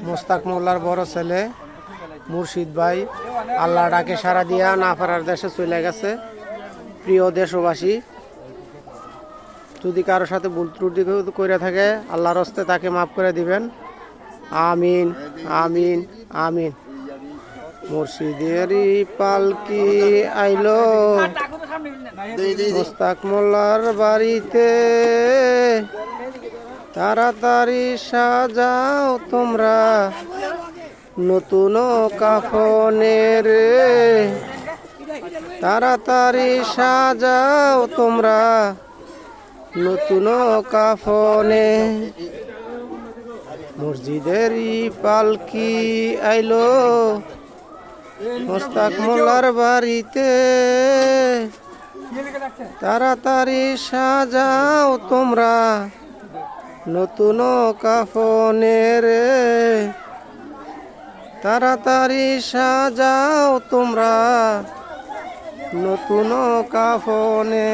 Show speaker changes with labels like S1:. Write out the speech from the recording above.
S1: মোস্তাক মোল্লার বড় ছেলে মুর্শিদ ভাই আল্লাহ ডাকে সারা দিয়া না পারার দেশে চলে গেছে। প্রিয় দেশবাসী, যদি কারোর সাথে ভুল ত্রুটি করে থাকে আল্লাহর হস্তে তাকে মাফ করে দিবেন। আমিন আমিন আমিন। মুর্শিদেরই পালকি আইলো মোস্তাক মোল্লার বাড়িতে, তাড়াতাড়ি সাজাও তোমরা নতুন কাফনের, তাড়াতাড়ি সাজাও তোমরা নতুন কাফনে। মসজিদেরই পালকি আইলো মোস্তাক মোল্লার বাড়িতে, তাড়াতাড়ি সাজাও তোমরা নতুন কাফনের, তাড়াতাড়ি সাজাও তোমরা নতুন কাফনে।